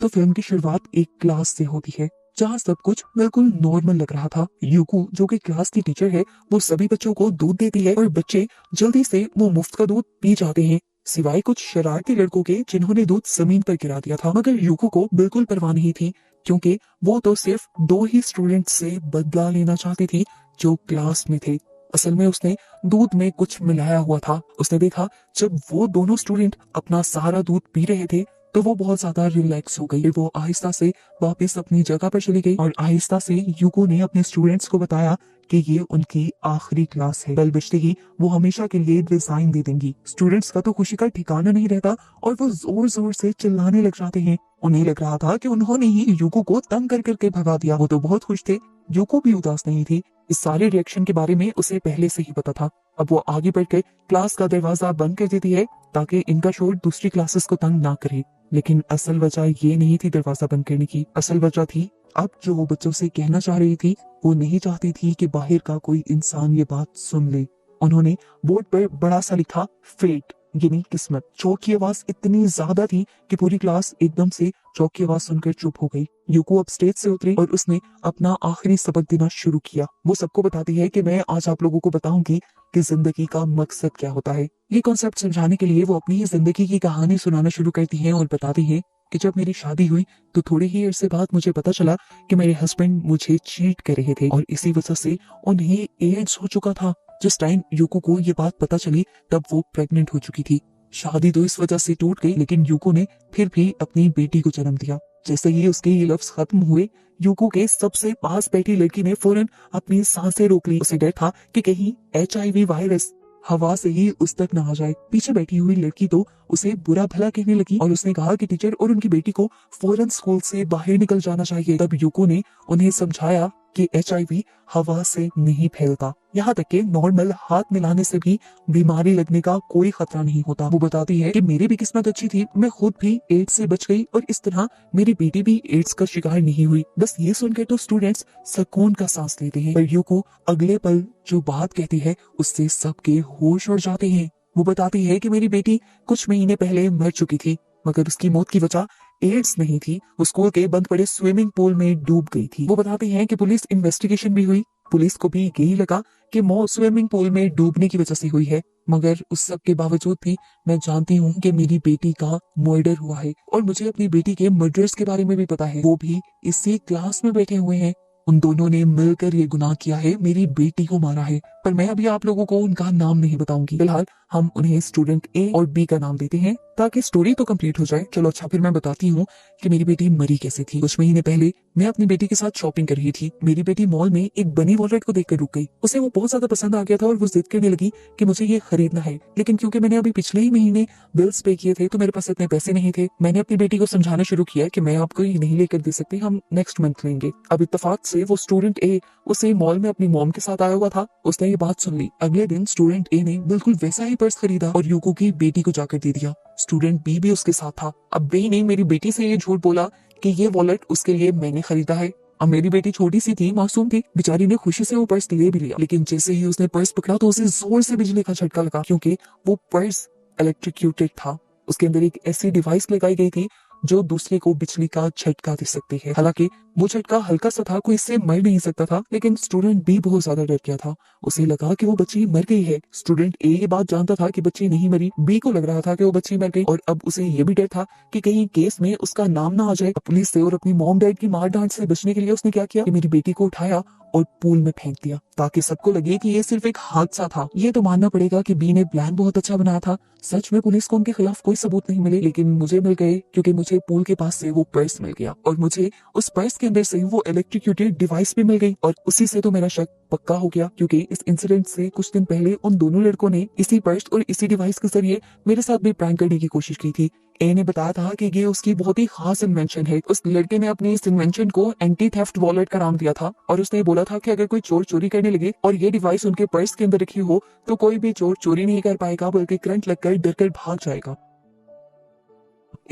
तो फिल्म की शुरुआत एक क्लास से होती है जहाँ सब कुछ बिल्कुल नॉर्मल लग रहा था। यूको जो कि क्लास की टीचर है वो सभी बच्चों को दूध देती है और बच्चे जल्दी से वो मुफ्त का दूध पी जाते हैं, सिवाय कुछ शरारती लड़कों के जिन्होंने दूध जमीन पर गिरा दिया था। मगर यूको को बिल्कुल परवाह नहीं थी क्योंकि वो तो सिर्फ दो ही स्टूडेंट से बदला लेना चाहती थी जो क्लास में थे। असल में उसने दूध में कुछ मिलाया हुआ था। उसने देखा जब वो दोनों स्टूडेंट अपना सारा दूध पी रहे थे तो वो बहुत ज्यादा रिलैक्स हो गई। वो आहिस्ता से वापस अपनी जगह पर चली गई और आहिस्ता से यूको ने अपने स्टूडेंट्स को बताया कि ये उनकी आखिरी क्लास है। बेल बजते ही वो हमेशा के लिए रिजाइन दे देंगी। स्टूडेंट्स का तो खुशी का ठिकाना नहीं रहता और वो जोर जोर से चिल्लाने लग जाते हैं। उन्हें लग रहा था कि उन्होंने ही यूको को तंग कर करके भगा दिया। वो तो बहुत खुश थे। यूको भी उदास नहीं थी। इस सारे रिएक्शन के बारे में उसे पहले से ही पता था। अब वो आगे बढ़कर क्लास का दरवाजा बंद कर देती है ताकि इनका शोर दूसरी क्लासेस को तंग ना करे। लेकिन असल वजह ये नहीं थी दरवाजा बंद करने की। असल वजह थी अब जो वो बच्चों से कहना चाह रही थी वो नहीं चाहती थी कि बाहर का कोई इंसान ये बात सुन ले। उन्होंने बोर्ड पर बड़ा सा लिखा फेट यानी किस्मत। चौक की आवाज इतनी ज्यादा थी कि पूरी क्लास एकदम से चौक की आवाज सुनकर चुप हो गई। यूको अब स्टेज से उतरी और उसने अपना आखिरी सबक देना शुरू किया। वो सबको बताती है कि मैं आज आप लोगों को बताऊंगी कि जिंदगी का मकसद क्या होता है। ये कॉन्सेप्ट समझाने के लिए वो अपनी जिंदगी की कहानी सुनाना शुरू करती है और बताती है कि जब मेरी शादी हुई तो थोड़े ही अरसे बाद मुझे पता चला कि मेरे हस्बैंड मुझे चीट कर रहे थे और इसी वजह से उन्हें एड्स हो चुका था। जिस टाइम यूको को ये बात पता चली तब वो प्रेग्नेंट हो चुकी थी। शादी तो इस वजह से टूट गई लेकिन यूको ने फिर भी अपनी बेटी को जन्म दिया। जैसे ही उसके ये लफ्ज खत्म हुए यूको के सबसे पास बैठी लड़की ने फौरन अपनी सांसें रोक ली। उसे डर था कि कहीं HIV वायरस हवा से ही उस तक न आ जाए। पीछे बैठी हुई लड़की तो उसे बुरा भला कहने लगी और उसने कहा कि टीचर और उनकी बेटी को फौरन स्कूल से बाहर निकल जाना चाहिए। तब यूको ने उन्हें समझाया कि HIV हवा से नहीं फैलता, यहाँ तक कि नॉर्मल हाथ मिलाने से भी बीमारी लगने का कोई खतरा नहीं होता। वो बताती है कि मेरी भी किस्मत अच्छी थी, मैं खुद भी एड्स से बच गई और इस तरह मेरी बेटी भी एड्स का शिकार नहीं हुई। बस ये सुनकर तो स्टूडेंट्स सुकून का सांस लेते हैं, पर यूको अगले पल जो बात कहती है उससे सबके होश उड़ जाते हैं। वो बताती है कि मेरी बेटी कुछ महीने पहले मर चुकी थी मगर उसकी मौत की वजह एड्स नहीं थी, वो स्कूल के बंद पड़े स्विमिंग पूल में डूब गई थी। वो बताती हैं कि पुलिस इन्वेस्टिगेशन भी हुई। पुलिस को भी यही लगा कि मौत स्विमिंग पूल में डूबने की वजह से हुई है, मगर उस सब के बावजूद भी मैं जानती हूँ कि मेरी बेटी का मर्डर हुआ है और मुझे अपनी बेटी के मर्डर्स के बारे में भी पता है। वो भी इसी क्लास में बैठे हुए हैं। उन दोनों ने मिलकर ये गुनाह किया है, मेरी बेटी को मारा है। पर मैं अभी आप लोगों को उनका नाम नहीं बताऊंगी। फिलहाल हम उन्हें स्टूडेंट A और B का नाम देते हैं ताकि स्टोरी तो कंप्लीट हो जाए। चलो अच्छा, फिर मैं बताती हूँ कि मेरी बेटी मरी कैसे थी। कुछ महीने पहले मैं अपनी बेटी के साथ शॉपिंग कर रही थी। मेरी बेटी मॉल में एक बनी वॉलट को देखकर रुक गई। उसे वो बहुत ज्यादा पसंद आ गया था और वो जिद करने लगी कि मुझे ये खरीदना है। लेकिन क्योंकि मैंने अभी पिछले ही महीने बिल्स पे किए थे तो मेरे पास इतने पैसे नहीं थे। मैंने अपनी बेटी को समझाना शुरू किया कि मैं आपको ये नहीं लेकर दे सकती, हम नेक्स्ट मंथ लेंगे। अब इत्तेफाक से वो स्टूडेंट A उसे मॉल में अपनी मॉम के साथ आया हुआ था। उसने ये बात सुन ली। अगले दिन स्टूडेंट A ने बिल्कुल वैसा ही पर्स खरीदा और यूको की बेटी को जाकर दे दिया। स्टूडेंट B भी उसके साथ था। अब B ने मेरी बेटी से ये झूठ बोला कि ये वॉलेट उसके लिए मैंने खरीदा है। अब मेरी बेटी छोटी सी थी, मासूम थी, बेचारी ने खुशी से वो पर्स ले भी लिया। लेकिन जैसे ही उसने पर्स पकड़ा तो उसे जोर से बिजली का झटका लगा क्योंकि वो पर्स इलेक्ट्रिक्यूटेड था। उसके अंदर एक ऐसी डिवाइस लगाई गई थी जो दूसरे को बिजली का झटका दे सकती है। हालांकि वो झटका हल्का सा था, कोई इससे मर नहीं सकता था, लेकिन स्टूडेंट B बहुत ज्यादा डर गया था। उसे लगा कि वो बच्ची मर गई है। स्टूडेंट A ये बात जानता था कि बच्ची नहीं मरी। B को लग रहा था कि वो बच्ची मर गई और अब उसे ये भी डर था कि कहीं केस में उसका नाम ना आ जाए। पुलिस से और अपनी मॉम डैड की मार डांट से बचने के लिए उसने क्या किया कि मेरी बेटी को उठाया और पूल में फेंक दिया ताकि सबको लगे कि ये सिर्फ एक हादसा था। ये तो मानना पड़ेगा कि B ने प्लान बहुत अच्छा बनाया था। सच में पुलिस को उनके खिलाफ कोई सबूत नहीं मिले, लेकिन मुझे मिल गए क्योंकि मुझे पूल के पास से वो पर्स मिल गया और मुझे उस पर्स के अंदर से वो इलेक्ट्रिक्यूटेड डिवाइस भी मिल गई और उसी से तो मेरा शक पक्का हो गया क्योंकि इस इंसिडेंट से कुछ दिन पहले उन दोनों लड़कों ने इसी पर्स और इसी डिवाइस के जरिए मेरे साथ भी प्रैंक करने की कोशिश की थी। A ने बताया था कि ये उसकी बहुत ही खास इन्वेंशन है। उस लड़के ने अपनी इस इन्वेंशन को एंटी थेफ्ट वॉलेट का नाम दिया था और उसने बोला था कि अगर कोई चोर चोरी करने लगे और ये डिवाइस उनके पर्स के अंदर रखी हो तो कोई भी चोर चोरी नहीं कर पाएगा बल्कि करंट लगकर डरकर भाग जाएगा।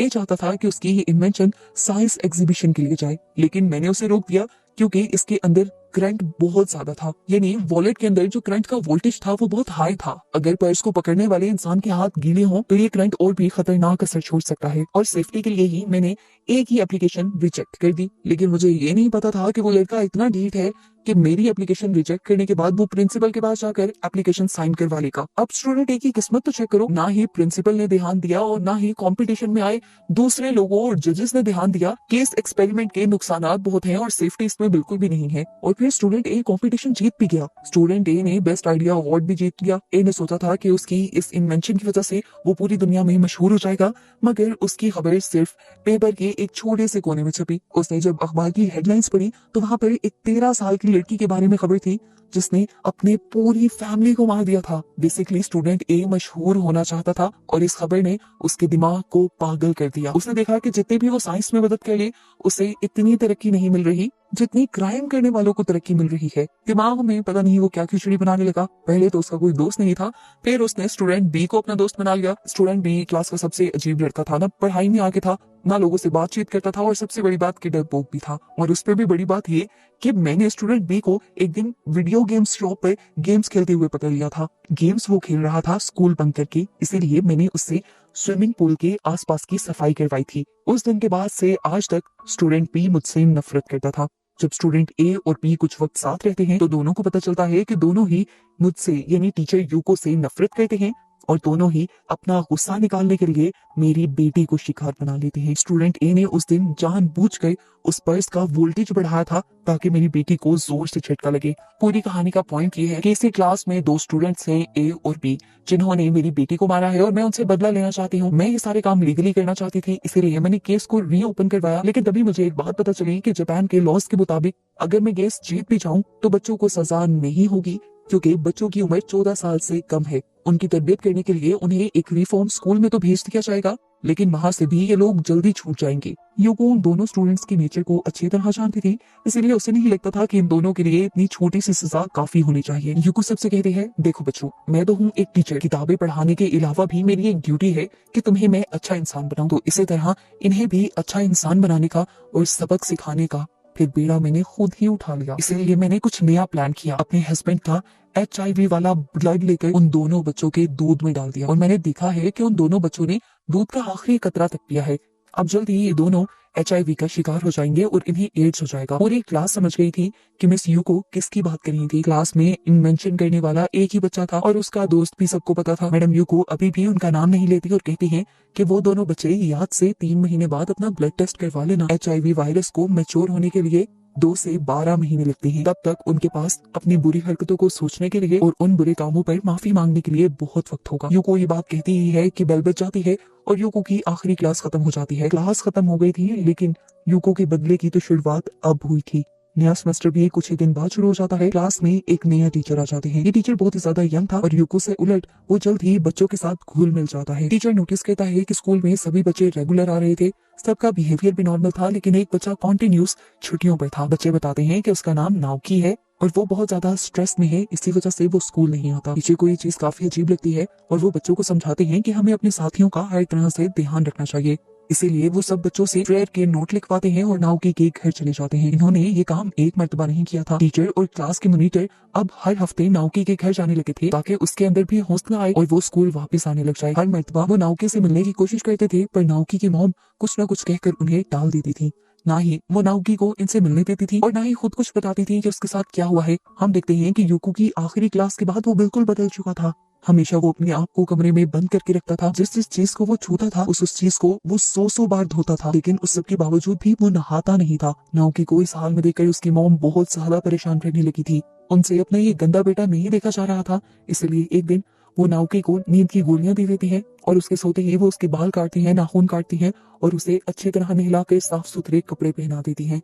A चाहता था कि उसकी ये इन्वेंशन साइंस एग्जीबिशन के लिए जाए, लेकिन मैंने उसे रोक दिया क्योंकि इसके अंदर करंट बहुत ज्यादा था, यानी वॉलेट के अंदर जो करंट का वोल्टेज था वो बहुत हाई था। अगर पर्स को पकड़ने वाले इंसान के हाथ गीले हों तो ये करंट और भी खतरनाक असर छोड़ सकता है। और सेफ्टी के लिए ही मैंने एक ही एप्लीकेशन रिजेक्ट कर दी, लेकिन मुझे ये नहीं पता था कि वो लड़का इतना ढीठ है कि मेरी एप्लीकेशन रिजेक्ट करने के बाद वो प्रिंसिपल के पास जाकर एप्लीकेशन साइन करवा लेगा। अब स्टूडेंट ए की किस्मत तो चेक करो, ना ही प्रिंसिपल ने ध्यान दिया और ना ही कंपटीशन में आए दूसरे लोगों और जजेस ने ध्यान दिया कि इस एक्सपेरिमेंट के नुकसानात बहुत हैं और सेफ्टी इसमें बिल्कुल भी नहीं है। और फिर स्टूडेंट ए कंपटीशन जीत भी गया। स्टूडेंट ए ने बेस्ट आइडिया अवार्ड भी जीत लिया। ए ने सोचा था कि उसकी इस इन्वेंशन की वजह से वो पूरी दुनिया में मशहूर हो जाएगा, मगर उसकी खबर सिर्फ पेपर के एक छोटे से कोने में छपी। उसने जब अखबार की हेडलाइंस पढ़ी तो वहां पर एक 13 साल की लड़की के बारे में खबर थी जिसने अपने पूरी फैमिली को मार दिया था। बेसिकली स्टूडेंट ए मशहूर होना चाहता था और इस खबर ने उसके दिमाग को पागल कर दिया। उसने देखा कि जितने भी वो साइंस में मदद कर ले उसे इतनी तरक्की नहीं मिल रही जितनी क्राइम करने वालों को तरक्की मिल रही है। दिमाग में पता नहीं वो क्या खिचड़ी बनाने लगा। पहले तो उसका कोई दोस्त नहीं था, फिर उसने स्टूडेंट बी को अपना दोस्त बना लिया। स्टूडेंट बी क्लास का सबसे अजीब लड़का था, ना पढ़ाई में आगे था, ना लोगों से बातचीत करता था और सबसे बड़ी बात कि डरपोक भी था। और उस पर भी बड़ी बात ये कि मैंने स्टूडेंट बी को एक दिन वीडियो गेम्स शॉप पर गेम्स खेलते हुए पकड़ लिया था। गेम्स वो खेल रहा था स्कूल बंक करके, इसीलिए मैंने उससे स्विमिंग पूल के आसपास की सफाई करवाई थी। उस दिन के बाद से आज तक स्टूडेंट बी मुझसे नफरत करता था। जब स्टूडेंट ए और बी कुछ वक्त साथ रहते हैं तो दोनों को पता चलता है कि दोनों ही मुझसे यानी टीचर यूको से नफरत करते हैं और दोनों ही अपना गुस्सा निकालने के लिए मेरी बेटी को शिकार बना लेते हैं। स्टूडेंट ए ने उस दिन जानबूझकर उस पर्स का वोल्टेज बढ़ाया था ताकि मेरी बेटी को जोर से झटका लगे। पूरी कहानी का पॉइंट ये है कि इसी क्लास में दो स्टूडेंट्स हैं, ए और बी, जिन्होंने मेरी बेटी को मारा है और मैं उनसे बदला लेना चाहती हूँ। मैं ये सारे काम लीगली करना चाहती थी, इसीलिए मैंने केस को रीओपन करवाया। लेकिन तभी मुझे एक बात पता चली कि जापान के लॉज के मुताबिक अगर मैं केस जीत भी जाऊं तो बच्चों को सजा नहीं होगी, क्योंकि बच्चों की उम्र 14 साल से कम है। उनकी तरबियत करने के लिए उन्हें एक रिफॉर्म स्कूल में तो भेज दिया जाएगा, लेकिन वहां से भी ये लोग जल्दी छूट जाएंगे। यूको उन दोनों स्टूडेंट्स की नेचर को अच्छी तरह जानती थी, इसीलिए उसे नहीं लगता था कि इन दोनों के लिए इतनी छोटी सी सजा काफी होनी चाहिए। यूको सबसे कहते हैं, देखो बच्चों, मैं तो हूँ एक टीचर, किताबें पढ़ाने के अलावा भी मेरी एक ड्यूटी है कि तुम्हें मैं अच्छा इंसान बनाऊं, तो इसी तरह इन्हें भी अच्छा इंसान बनाने का और सबक सिखाने का फिर बेड़ा मैंने खुद ही उठा लिया। इसीलिए मैंने कुछ नया प्लान किया। अपने हस्बैंड का HIV वाला ब्लड लेकर उन दोनों बच्चों के दूध में डाल दिया और मैंने देखा है कि उन दोनों बच्चों ने दूध का आखिरी कतरा तक पिया है। अब जल्द ही ये दोनों HIV का शिकार हो जाएंगे और इन्हें एड्स हो जाएगा। पूरी क्लास समझ गई थी कि मिस यू को किसकी बात कर रही थी। क्लास में इन्वेंशन करने वाला एक ही बच्चा था और उसका दोस्त भी सबको पता था। मैडम यू को अभी भी उनका नाम नहीं लेती और कहती है कि वो दोनों बच्चे याद से 3 महीने बाद अपना ब्लड टेस्ट करवा लेना। HIV वायरस को मैच्योर होने के लिए 2 से 12 महीने लगते हैं। तब तक उनके पास अपनी बुरी हरकतों को सोचने के लिए और उन बुरे कामों पर माफी मांगने के लिए बहुत वक्त होगा। यूको ये बात कहती ही है कि बेल बज जाती है और यूको की आखिरी क्लास खत्म हो जाती है। क्लास खत्म हो गई थी, लेकिन यूको के बदले की तो शुरुआत अब हुई थी। नया सेमेस्टर भी कुछ ही दिन बाद शुरू हो जाता है। क्लास में एक नया टीचर आ जाते हैं। ये टीचर बहुत ही ज्यादा यंग था और यूको से उलट वो जल्द ही बच्चों के साथ घुल मिल जाता है। टीचर नोटिस करता है कि स्कूल में सभी बच्चे रेगुलर आ रहे थे, सबका बिहेवियर भी नॉर्मल था, लेकिन एक बच्चा कॉन्टिन्यूस छुट्टियों पर था। बच्चे बताते हैं कि उसका नाम नाओकी है और वो बहुत ज्यादा स्ट्रेस में है, इसी वजह से वो स्कूल नहीं आता। टीचर को ये चीज काफी अजीब लगती है और वो बच्चों को समझाते हैं कि हमें अपने साथियों का हर तरह से ध्यान रखना चाहिए। इसीलिए वो सब बच्चों से प्रेयर के नोट लिखवाते हैं और नाओकी के घर चले जाते हैं। इन्होंने ये काम एक मर्तबा नहीं किया था। टीचर और क्लास के मॉनिटर अब हर हफ्ते नाओकी के घर जाने लगे थे ताकि उसके अंदर भी हौसला आए और वो स्कूल वापस आने लग जाए। हर मर्तबा वो नाओकी से मिलने की कोशिश करते थे, पर नाओकी की मॉम कुछ न कुछ कहकर उन्हें टाल देती थी। ना ही वो नाओकी को इनसे मिलने देती थी और ना ही खुद कुछ बताती थी कि उसके साथ क्या हुआ है। हम देखते हैं कि यूको की आखिरी क्लास के बाद वो बिल्कुल बदल चुका था। हमेशा वो अपने आप को कमरे में बंद करके रखता था। जिस चीज को वो छूता था उस चीज को वो 100 बार धोता था, लेकिन उस सब के बावजूद भी वो नहाता नहीं था। नाओकी को इस हाल में देखकर उसकी मॉम बहुत ज्यादा परेशान रहने लगी थी। उनसे अपना ये गंदा बेटा नहीं देखा जा रहा था, इसलिए एक दिन वो नाओकी को नींद की गोलियां दे देती है और उसके सोते ही वो उसके बाल काटती है, नाखून काटती है और उसे अच्छी तरह नहलाकर साफ सुथरे कपड़े पहना देती है।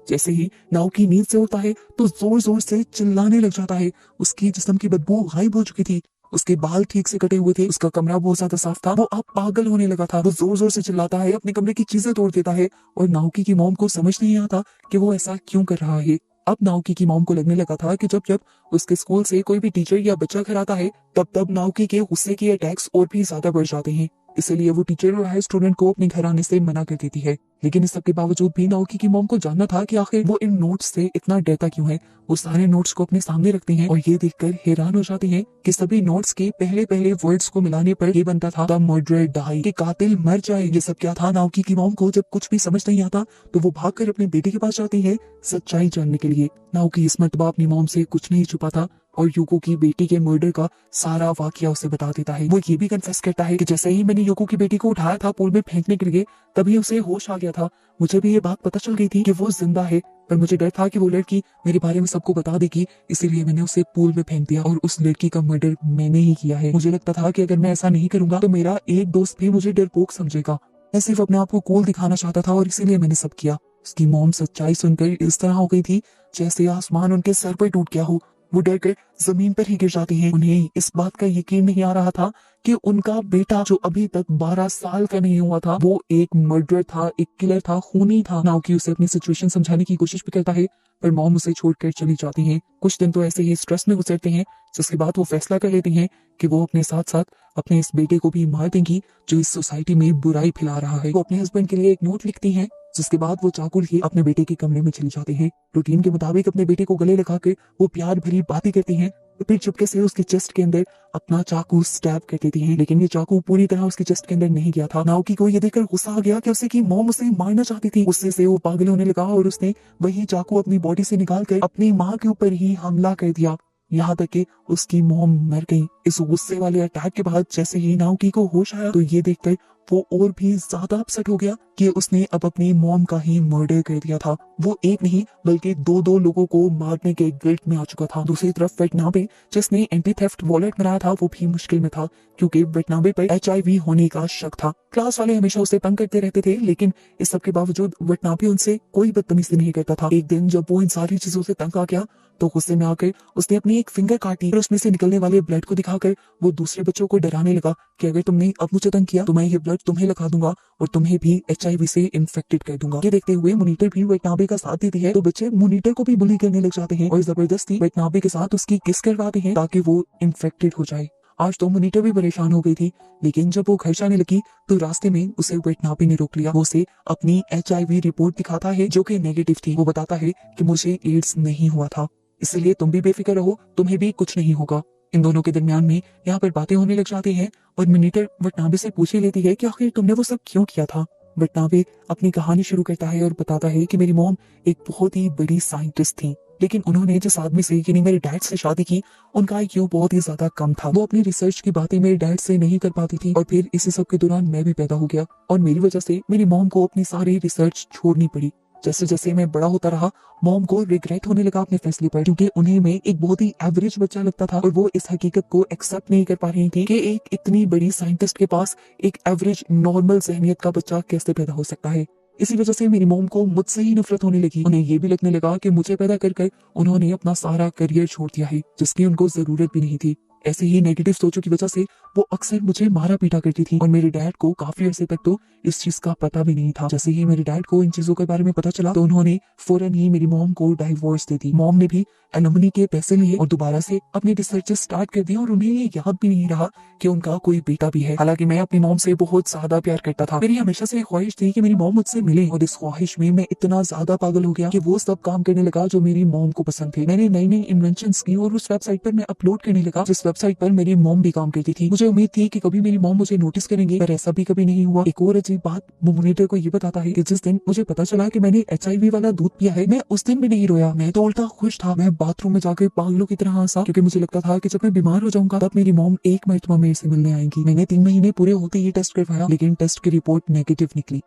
जैसे ही नाओकी नींद से उठता है तो जोर जोर से चिल्लाने लग जाता है। उसकी जिस्म की बदबू गायब हो चुकी थी, उसके बाल ठीक से कटे हुए थे, उसका कमरा बहुत ज्यादा साफ था। वो अब पागल होने लगा था। वो जोर जोर से चिल्लाता है, अपने कमरे की चीजें तोड़ देता है और नाओकी की मॉम को समझ नहीं आता कि वो ऐसा क्यों कर रहा है। अब नाओकी की मॉम को लगने लगा था कि जब जब उसके स्कूल से कोई भी टीचर या बच्चा घर आता है तब तब नाओकी के गुस्से के अटैक्स और भी ज्यादा बढ़ जाते हैं। इसलिए वो टीचर और हाई स्टूडेंट को अपने घर आने से मना कर देती है। लेकिन इस सब के बावजूद भी नाओकी की मॉम को जानना था कि आखिर वो इन नोट्स से इतना डरता क्यों है। वो सारे नोट्स को अपने सामने रखती हैं और ये देखकर हैरान हो जाती हैं कि सभी नोट्स के पहले पहले वर्ड्स को मिलाने पर ये बनता था द मर्डरर डाई, कि कातिल मर जाए। ये सब क्या था? नाओकी की मॉम को जब कुछ भी समझ नहीं आता तो वो भागकर अपने बेटे के पास जाती है सच्चाई जानने के लिए। नाओकी इस मर्तबा अपनी मॉम से कुछ नहीं छुपाता और यूको की बेटी के मर्डर का सारा वाकया उसे बता देता है। वो ये भी कन्फेस करता है कि जैसे ही मैंने यूको की बेटी को उठाया था पूल में फेंकने के लिए, तभी उसे होश आ गया था। मुझे भी ये बात पता चल गई थी कि वो जिंदा है, पर मुझे डर था कि वो लड़की मेरे बारे में सबको बता देगी, इसीलिए मैंने उसे पूल में फेंक दिया और उस लड़की का मर्डर मैंने ही किया है। मुझे लगता था कि अगर मैं ऐसा नहीं करूंगा तो मेरा एक दोस्त भी मुझे डरपोक समझेगा। मैं सिर्फ अपने आप को कूल दिखाना चाहता था और इसीलिए मैंने सब किया। उसकी मॉम सच्चाई सुनकर इस तरह हो गई थी जैसे आसमान उनके सर पर टूट गया हो। वो डर कर जमीन पर ही गिर जाती हैं। उन्हें इस बात का यकीन नहीं आ रहा था कि उनका बेटा जो अभी तक 12 साल का नहीं हुआ था वो एक मर्डरर था, एक किलर था, खूनी था। नाओकी उसे अपनी सिचुएशन समझाने की कोशिश भी करता है पर मॉम उसे छोड़कर चली जाती हैं। कुछ दिन तो ऐसे ही स्ट्रेस में गुजरते हैं जिसके बाद वो फैसला कर लेती हैं कि वो अपने साथ साथ अपने इस बेटे को भी मार देंगी जो इस सोसाइटी में बुराई फैला रहा है। वो अपने हस्बैंड के लिए एक नोट लिखती हैं जिसके बाद वो चाकू लिए अपने बेटे के कमरे में चली जाते हैं। रूटीन के मुताबिक अपने बेटे को गले लगाकर वो प्यार भरी बातें करती हैं, फिर चुपके से उसके चेस्ट के अंदर अपना चाकू स्टैब कर देती हैं। लेकिन ये चाकू पूरी तरह उसके चेस्ट के अंदर नहीं गया था। नाओकी को ये देखकर गुस्सा आ गया कि उसे की मॉम उसे मारना चाहती थी। गुस्से से वो पागल होने लगा और उसने वही चाकू अपनी बॉडी से निकालकर अपनी माँ के ऊपर ही हमला कर दिया, यहाँ तक कि उसकी मॉम मर गई। इस गुस्से वाले अटैक के बाद जैसे ही नाओकी को होश आया तो ये देखकर वो और भी ज्यादा अपसेट हो गया कि उसने अब अपनी मॉम का ही मर्डर कर दिया था। वो एक नहीं बल्कि दो दो लोगों को मारने के गिल्ट में आ चुका था। दूसरी तरफ वेटनाबे जिसने एंटी थेफ्ट वॉलेट बनाया था वो भी मुश्किल में था क्योंकि वेटनाबे पर HIV होने का शक था। क्लास वाले हमेशा उसे तंग करते रहते थे लेकिन इस सब के बावजूद वेटनाबे उनसे कोई बदतमीजी नहीं करता था। एक दिन जब वो इन सारी चीजों से तंग आ गया तो गुस्से में आकर उसने अपनी एक फिंगर काटी और उसमें से निकलने वाले ब्लड को दिखाकर वो दूसरे बच्चों को डराने लगा कि अगर तुमने अब मुझे तंग किया तो मैं ये ब्लड तुम्हें लगा दूंगा और तुम्हें भी HIV से इन्फेक्टेड कर दूंगा। ये देखते हुए मॉनिटर भी वेटनाबे का साथ देती है तो बच्चे मॉनिटर को भी बुली करने लग जाते हैं और जबरदस्ती वेटनाबे के साथ उसकी किस करवाते हैं ताकि वो इन्फेक्टेड हो जाए। आज तो मॉनिटर भी परेशान हो गई थी लेकिन जब वो घर जाने लगी तो रास्ते में उसे वेटनाबे ने रोक लिया। वो उसे अपनी HIV रिपोर्ट दिखाता है जो कि नेगेटिव थी। वो बताता है कि मुझे एड्स नहीं हुआ था, इसलिए तुम भी बेफिक्र रहो, तुम्हें भी कुछ नहीं होगा। इन दोनों के दरमियान में यहाँ पर बातें होने लग जाती हैं और मॉनिटर वेटनाबे से पूछ ही लेती है कि आखिर तुमने वो सब क्यों किया था। वेटनाबे अपनी कहानी शुरू करता है और बताता है कि मेरी मॉम एक बहुत ही बड़ी साइंटिस्ट थी लेकिन उन्होंने जिस आदमी से यानी मेरे डैड से शादी की उनका IQ बहुत ही ज्यादा कम था। वो अपनी रिसर्च की बातें मेरे डैड से नहीं कर पाती थी और फिर इसी सब के दौरान मैं भी पैदा हो गया और मेरी वजह से मेरी मॉम को अपनी सारी रिसर्च छोड़नी पड़ी। जैसे जैसे मैं बड़ा होता रहा मॉम को रिग्रेट होने लगा अपने फैसले पर क्योंकि उन्हें मैं एक बहुत ही एवरेज बच्चा लगता था और वो इस हकीकत को एक्सेप्ट नहीं कर पा रही थी कि एक इतनी बड़ी साइंटिस्ट के पास एक एवरेज नॉर्मल ज़हनियत का बच्चा कैसे पैदा हो सकता है। इसी वजह से मेरी मॉम को मुझसे ही नफरत होने लगी। उन्हें ये भी लगने लगा कि मुझे पैदा कर उन्होंने अपना सारा करियर छोड़ दिया है जिसकी उनको जरूरत भी नहीं थी। ऐसे ही नेगेटिव सोचों की वजह से वो अक्सर मुझे मारा पीटा करती थी और मेरे डैड को काफी अरसे तक तो इस चीज का पता भी नहीं था। जैसे ही मेरे डैड को इन चीजों के बारे में पता चला तो उन्होंने फौरन ही मेरी मॉम को डाइवोर्स दे दी। मॉम ने भी एलुमनी के पैसे लिए और दोबारा से अपनी रिसर्च स्टार्ट कर दी और उन्हें ये याद भी नहीं रहा कि उनका कोई बेटा भी है। हालांकि मैं अपनी मॉम से बहुत ज्यादा प्यार करता था। मेरी हमेशा से ख्वाहिश थी कि मेरी मॉम मुझसे मिले और इस ख्वाहिश में मैं इतना ज्यादा पागल हो गया कि वो सब काम करने लगा जो मेरी मॉम को पसंद थे। मैंने नई नई इन्वेंशन की और उस वेबसाइट पर मैं अपलोड करने लगा जिस वेबसाइट पर मेरी मॉम भी काम करती थी। मुझे उम्मीद थी कि कभी मेरी मॉम मुझे नोटिस करेंगे पर ऐसा भी कभी नहीं हुआ। एक और अजीब बात मॉनिटर को ये बताता है कि जिस दिन मुझे पता चला कि मैंने HIV वाला दूध पिया है मैं उस दिन भी नहीं रोया, मैं तो उल्टा खुश था। मैं बाथरूम में जाकर पागलों की तरह हंसा क्योंकि मुझे लगता था कि जब मैं बीमार हो जाऊंगा तब मेरी मॉम एक मरतबा मेरे से मिलने आएंगी। मैंने 3 महीने पूरे होते ही टेस्ट करवाया लेकिन टेस्ट की रिपोर्ट नेगेटिव निकली।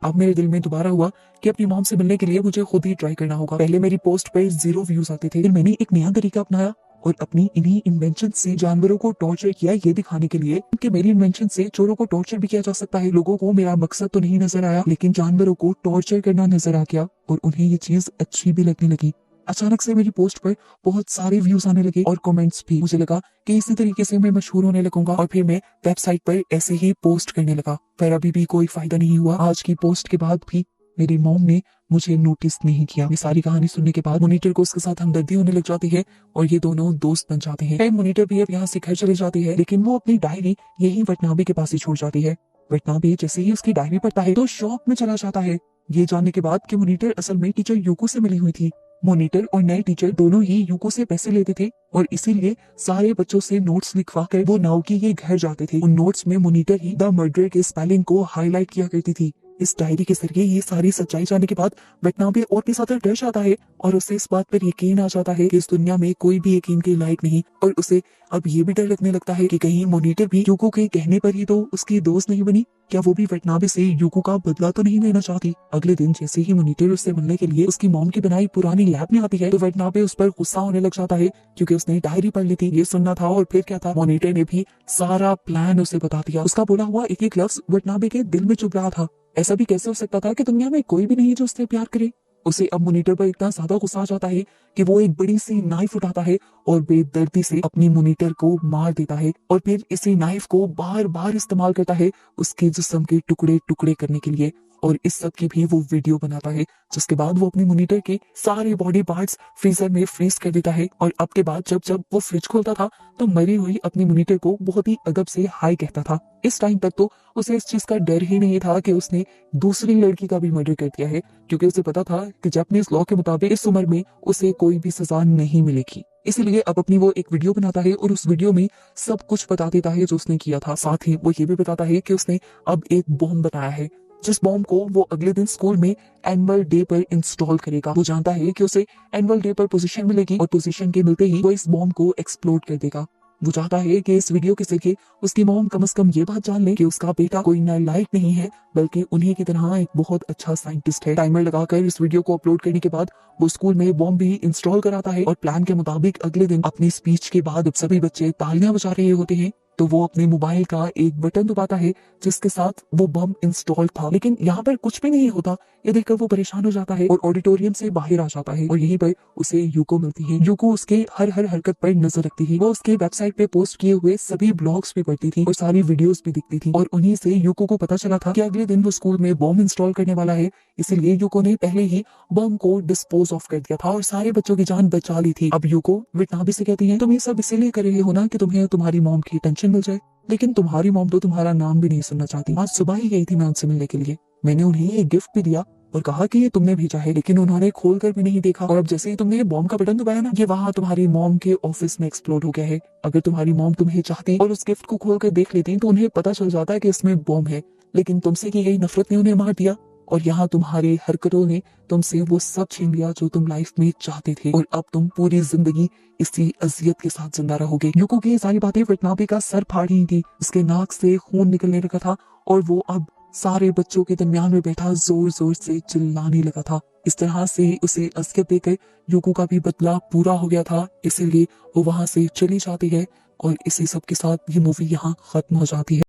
अब मेरे दिल में दोबारा हुआ कि अपनी मॉम से मिलने के लिए मुझे खुद ही ट्राई करना होगा। पहले मेरी पोस्ट पे 0 व्यूज आते थे, फिर मैंने एक नया तरीका अपनाया और अपनी इन्हीं इन्वेंशन से जानवरों को टॉर्चर किया ये दिखाने के लिए कि मेरी इन्वेंशन से चोरों को टॉर्चर भी किया जा सकता है। लोगों को मेरा मकसद तो नहीं नजर आया लेकिन जानवरों को टॉर्चर करना नजर आ गया और उन्हें ये चीज अच्छी भी लगने लगी। अचानक से मेरी पोस्ट पर बहुत सारे व्यूज आने लगे और कमेंट्स भी। मुझे लगा कि इसी तरीके से मैं मशहूर होने लगूंगा और फिर मैं वेबसाइट पर ऐसे ही पोस्ट करने लगा पर अभी भी कोई फायदा नहीं हुआ। आज की पोस्ट के बाद भी मेरी मॉम ने मुझे नोटिस नहीं किया। ये सारी कहानी सुनने के बाद मॉनिटर को उसके साथ हमदर्दी होने लग जाती है और ये दोनों दोस्त बन जाते हैं। मॉनिटर भी अब यहाँ से घर चली जाती है, लेकिन वो अपनी डायरी यही वटनाबे के पास ही छोड़ जाती है। वटनाबे जैसे ही उसकी डायरी पढ़ता है तो शॉक में चला जाता है, ये जानने के बाद कि मॉनिटर असल में टीचर यूको से मिली हुई थी। मॉनिटर और नए टीचर दोनों ही यूको से पैसे लेते थे और इसीलिए सारे बच्चों से नोट्स लिखवा कर वो नाओकी के घर जाते थे। उन नोट्स में मॉनिटर ही द मर्डर के स्पेलिंग को हाईलाइट किया करती थी। इस डायरी के जरिए ये सारी सच्चाई जानने के बाद वटनाबे और भी ज्यादा डर जाता है और उसे इस बात पर यकीन आ जाता है कि इस दुनिया में कोई भी यकीन के लायक नहीं। और उसे अब ये भी डर लगने लगता है कि कहीं मॉनिटर भी यूको के कहने पर ही तो उसकी दोस्त नहीं बनी, क्या वो भी वटनाबे से यूको का बदला तो नहीं लेना चाहती। अगले दिन जैसे ही मॉनिटर उससे मिलने के लिए उसकी मॉम की बनाई पुरानी लैब में आती है तो वटनाबे उस पर गुस्सा होने लग जाता है, क्योंकि उसने डायरी पढ़ ली थी। ये सुनना था और फिर क्या था, मॉनिटर ने भी सारा प्लान उसे बता दिया। उसका बोला हुआ एक एक लफ्ज वटनाबे के दिल में चुभ रहा था। ऐसा भी कैसे हो सकता था कि दुनिया में कोई भी नहीं है जो उससे प्यार करे। उसे अब मॉनिटर पर इतना ज्यादा गुस्सा आ जाता है कि वो एक बड़ी सी नाइफ उठाता है और बेदर्दी से अपनी मॉनिटर को मार देता है और फिर इसी नाइफ को बार बार इस्तेमाल करता है उसके जिस्म के टुकड़े टुकड़े करने के लिए। और इस सब की भी वो वीडियो बनाता है, जिसके बाद वो अपनी मॉनिटर के सारे बॉडी पार्ट्स फ्रीजर में फ्रीज कर देता है। और अब के बाद जब जब वो फ्रिज खोलता था तो मरी हुई अपनी मॉनिटर को बहुत ही अदब से हाई कहता था। इस टाइम तक तो उसे इस चीज का डर ही नहीं था कि उसने दूसरी लड़की का भी मर्डर कर दिया है, क्योंकि उसे पता था कि जापानीज लॉ के मुताबिक इस उम्र में उसे कोई भी सजा नहीं मिलेगी। इसीलिए अब अपनी वो एक वीडियो बनाता है और उस वीडियो में सब कुछ बता देता है जो उसने किया था। साथ ही वो ये भी बताता है कि उसने अब एक बॉम्ब बनाया है, जिस बॉम्ब को वो अगले दिन स्कूल में एनुअल डे पर इंस्टॉल करेगा। वो जानता है कि उसे एनुअल डे पर पोजीशन मिलेगी और पोजीशन के मिलते ही वो इस बॉम्ब को एक्सप्लोड कर देगा। वो चाहता है कि इस वीडियो के जरिए उसकी मॉम कम से कम ये बात जान ले कि उसका बेटा कोई नालायक नहीं है, बल्कि उन्हीं की तरह एक बहुत अच्छा साइंटिस्ट है। टाइमर लगाकर इस वीडियो को अपलोड करने के बाद वो स्कूल में बॉम्ब भी इंस्टॉल कराता है और प्लान के मुताबिक अगले दिन अपनी स्पीच के बाद सभी बच्चे तालियां बजा रहे होते हैं तो वो अपने मोबाइल का एक बटन दबाता है जिसके साथ वो बम इंस्टॉल था, लेकिन यहाँ पर कुछ भी नहीं होता। ये देखकर वो परेशान हो जाता है और ऑडिटोरियम से बाहर आ जाता है और यहीं पर उसे यूको मिलती है। यूको उसके हर हरकत पर नजर रखती थी। वो उसके वेबसाइट पे पोस्ट किए हुए सभी ब्लॉग्स भी पढ़ती थी और सारी वीडियोस भी दिखती थी और उन्हीं से यूको को पता चला था कि अगले दिन वो स्कूल में बॉम्ब इंस्टॉल करने वाला है। इसीलिए यूको ने पहले ही बम को डिस्पोज ऑफ कर दिया था और सारे बच्चों की जान बचा ली थी। अब यूको वटनाबे से कहती है, तुम ये सब इसीलिए कर रहे हो ना कि तुम्हें तुम्हारी मॉम की टेंशन मिल जाए, लेकिन तुम्हारी मॉम तो तुम्हारा नाम भी नहीं सुनना चाहती। आज सुबह ही गई थी मैं उनसे मिलने के लिए, मैंने उन्हें एक गिफ्ट भी दिया और कहा कि ये तुमने भेजा है, लेकिन उन्होंने खोल कर भी नहीं देखा। और अब जैसे ही तुमने ये बॉम्ब का बटन दबाया ना, ये वहाँ तुम्हारी मॉम के ऑफिस में एक्सप्लोड हो गया है। अगर तुम्हारी मॉम तुम्हें चाहती और उस गिफ्ट को खोल कर देख लेती तो उन्हें पता चल जाता है कि इसमें बॉम्ब है, लेकिन तुमसे की गई नफरत ने उन्हें मार दिया और यहाँ तुम्हारी हरकतों ने तुमसे वो सब छीन लिया जो तुम लाइफ में चाहते थे और अब तुम पूरी जिंदगी इसी अजियत के साथ जिंदा रहोगे। यूको की ये सारी बातें वटनाबे का सर फाड़ रही थी, उसके नाक से खून निकलने लगा था और वो अब सारे बच्चों के दरमियान में बैठा जोर जोर से चिल्लाने लगा था। इस तरह से उसे अजियत देकर यूको का भी बदला पूरा हो गया था, इसीलिए वो वहां से चली जाती है और इसी सब के साथ ये मूवी यहाँ खत्म हो जाती है।